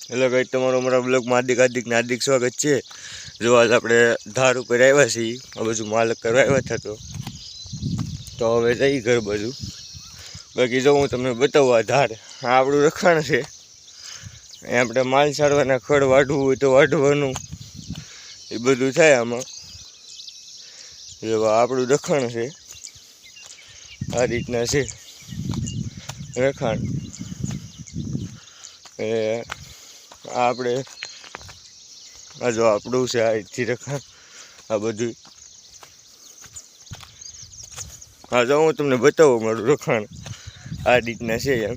Hello guys, તમારો અમારા બ્લોગમાં હાર્દિક સ્વાગત છે। જો આજ આપણે ધાર ઉપર આવ્યા છીએ, આ બાજુ માલક કરવા આવ્યા હતા તો હવે જઈ ઘર બાજુ। બાકી જો હું તમને બતાવું, આ ધાર આ આપણું રખાણ છે। અહીંયા આપણે માલ છાડવાના, ખડ વાઢવું હોય તો વાઢવાનું, એ બધું થાય આમાં। જો આપણું રખાણ છે, આ રીતના છે રખાણ। આપણે આ જો આપણું છે, આ રીતથી રખાણ આ બધું। હા, જો હું તમને બતાવું મારું રખાણ આ રીતના છે। એમ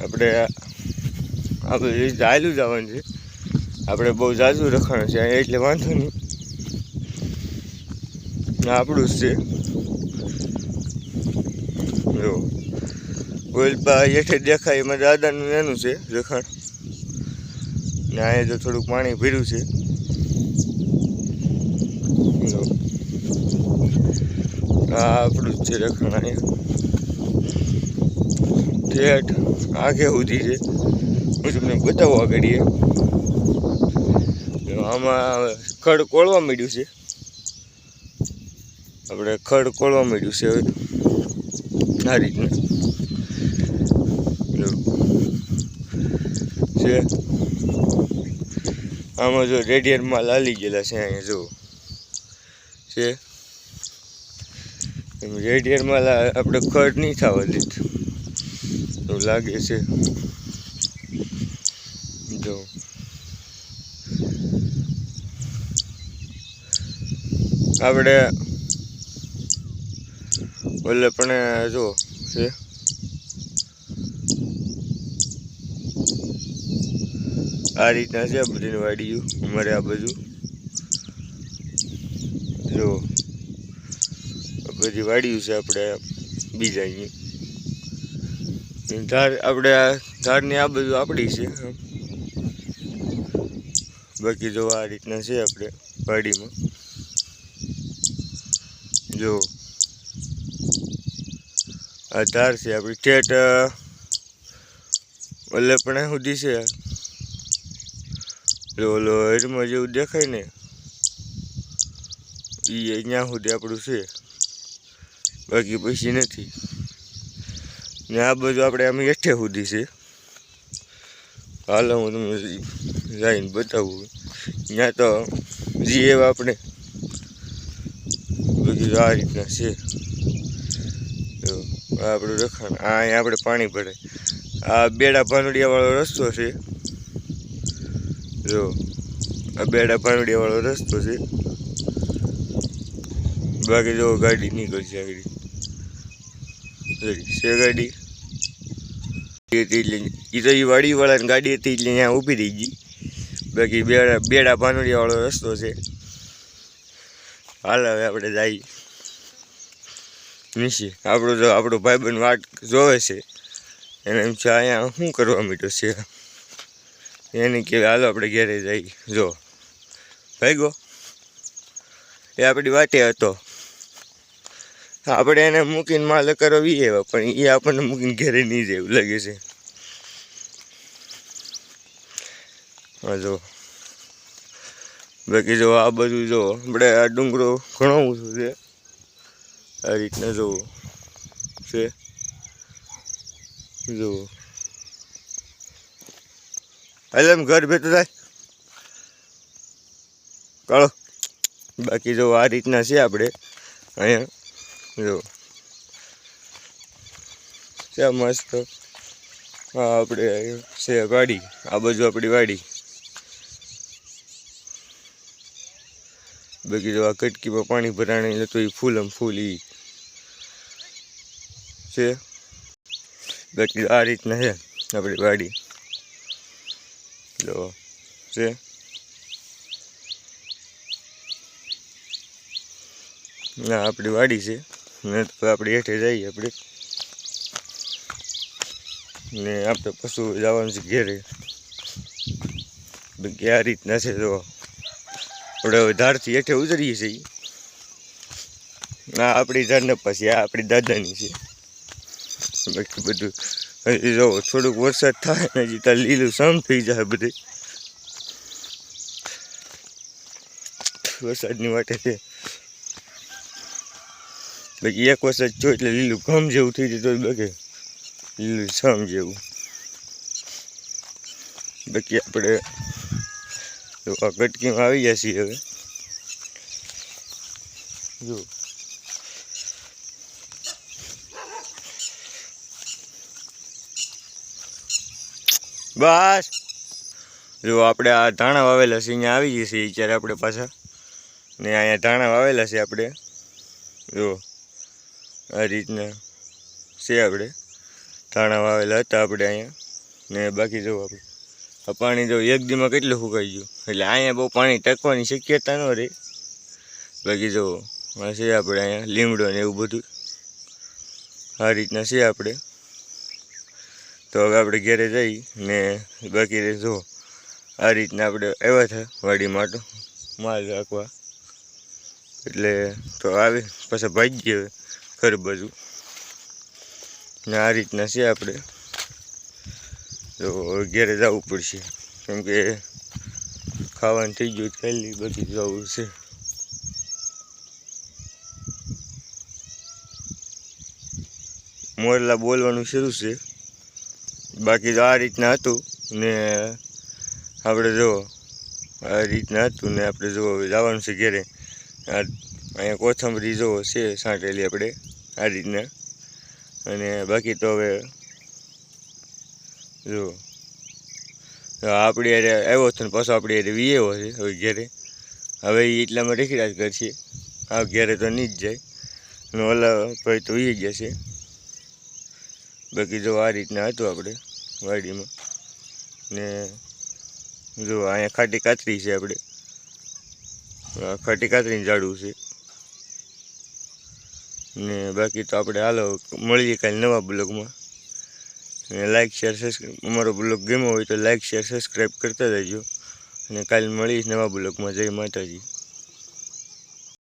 આપણે આ બધું ચાલ્યું જવાનું છે, આપણે બહુ ઝાઝું રખાણ છે એટલે વાંધો નહીં, આપણું જ છે। જો ઓલપા હેઠે દેખાય એમાં દાદાનું એનું છે રખાણ, ને અહીંયા જો થોડુંક પાણી ભર્યું છે। આ આપણું જ છે રખાણ, અહીંયા ઠેઠ આગે સુધી છે। હું તમને બતાવવા આગળ આમાં ખડ કોળવા માંડ્યું છે, આપણે ખડ કોળવા માંડ્યું છે હવે આ રીતના છે। આમાં જો રેડિયર માલ હાલી ગયેલા છે, અહીંયા જો છે રેડિયર માલ આપણે ખડ નહીં થવા દીધું એવું લાગે છે। જો આપણે ઓલે પણ જો છે આ રીતના છે બધી વાડીયું અમારે આ બાજુ। જો બધી વાડીયું છે આપણે બીજા અહીંયા ધાર, આપણે આ ધારની આ બાજુ આપણી છે। બાકી જો આ રીતના છે આપણે વાડીમાં, જો આ ધાર છે આપણી ઠેઠ ઓલે પણ સુધી છે। જો ઓલો હેરમાં જેવું દેખાય ને એ અહીંયા સુધી આપણું છે, બાકી પછી નથી। ને આ બધું આપણે આમ હેઠે સુધી છે। હાલો હું તમને જઈને બતાવું, ત્યાં તો જી એવા આપણે બાકી આ રીતના છે। જો આપણું રખાણ, અહીંયા આપણે પાણી ભરાય, આ બેડા ભાનુડિયા વાળો રસ્તો છે। જો આ બેડા ભાનુડિયા વાળો રસ્તો છે, બાકી જો ગાડી નીકળશે આગળ છે ગાડી, એટલે એ તો એ વાડી વાળાની ગાડી હતી એટલે અહીંયા ઊભી રહી ગઈ। બાકી બેડા ભાનુડિયા વાળો રસ્તો છે। હાલ હવે આપણે જઈએ નીચે। આપણો ભાઈબંધ વાટ જોવે છે, એને એમ છે અહીંયા શું કરવા માંડ્યો છે, એને કે હાલો આપણે ઘેરે જઈએ। જો ભાઈગો એ આપણી વાટે હતો, આપણે એને મૂકીને માલ કરવી એવા, પણ એ આપણને મૂકીને ઘેરે નહીં જાય એવું લાગે છે। હા જો બાકી જો આ બધું જો આપણે આ ડુંગરો ઘણો ઊંચો છે, આ રીતના જો છે। જો એટલે એમ ઘર ભેતું થાય કાળો। બાકી જો આ રીતના છે આપણે અહીંયા, જો છે મસ્ત। હા આપણે છે વાડી, આ બાજુ આપણી વાડી। બાકી જો આ કટકીમાં પાણી ભરાણી તો એ ફૂલમ ફૂલ એ છે। બાકી આ રીતના છે આપણી વાડી, જો છે ના આપણી વાડી છે ને, તો આપણે હેઠે જઈએ આપણે ને આપણે પશુ જવાનું છે ઘેરે। બાકી આ રીતના છે, જો આપણે હવે ધારથી હેઠે ઉતરીએ છીએ। આ આપણી ધાર ને પછી આ આપણી દાદાની છે, બાકી બધું હજી જો થોડુંક વરસાદ થાય ને હજી ત્યાં લીલું સમ થઈ જાય બધે વરસાદની વાટે છે બાકી એક વરસાદ જો એટલે લીલું ઘમ જેવું થઈ જાય તો બકે લીલું સમ જેવું બાકી આપણે આ કટકીમાં આવી ગયા છીએ હવે જો બસ જો આપણે આ ધાણા વાવેલા છે અહીંયા આવી જઈએ છીએ અત્યારે આપણે પાછા ને અહીંયા ધાણા વાવેલા છે આપણે જો આ રીતના છે આપણે ધાણા વાવેલા હતા આપણે અહીંયા ને બાકી જો આપણે આ પાણી જો એક દીમાં કેટલું સુકાઈ ગયું એટલે અહીંયા બહુ પાણી ટકવાની શક્યતા ન રહે બાકી જો આ છે આપણે અહીંયા લીમડો ને એવું બધું આ રીતના છે આપણે તો હવે આપણે ઘરે જઈ ને બાકી જો આ રીતના આપણે આવ્યા હતા વાડી માટે માલ રાખવા એટલે તો આવે પાછા ભાગીએ ઘર બાજુ ને આ રીતના છે આપણે તો ઘરે જવું પડશે કેમ કે ખાવાનું થઈ ગયું ખાલી બધી જવું છે મોરલા બોલવાનું શરૂ છે બાકી તો આ રીતના હતું ને આપણે જો આ રીતના હતું ને આપણે જો હવે જવાનું છે ઘરે અહીંયા કોથમરી જો છે સાંટેલી આપણે આ રીતના અને બાકી તો હવે જો આપણી યારે આવ્યો હતો ને પાછો આપણી યારે વીએવો છે હવે ઘરે હવે એ એટલામાં રેખડા જ કરશે આ ઘરે તો નહીં જ જાય અને ઓલા ભાઈ તો વી ગયા છે બાકી જો આ રીતના હતું આપણે વાડીમાં ને જો અહીંયા ખાટી કાતરી છે આપણે ખાટી કાતરીને ઝાડવું છે ને બાકી તો આપણે હાલો મળીએ કાલે નવા બ્લોગમાં અને લાઇક શેર સબસ્ક્રાઈબ અમારો બ્લોગ ગમ્યો હોય તો લાઇક શેર સબસ્ક્રાઈબ કરતા જજો અને કાલે મળીશ નવા બ્લોગમાં જય માતાજી.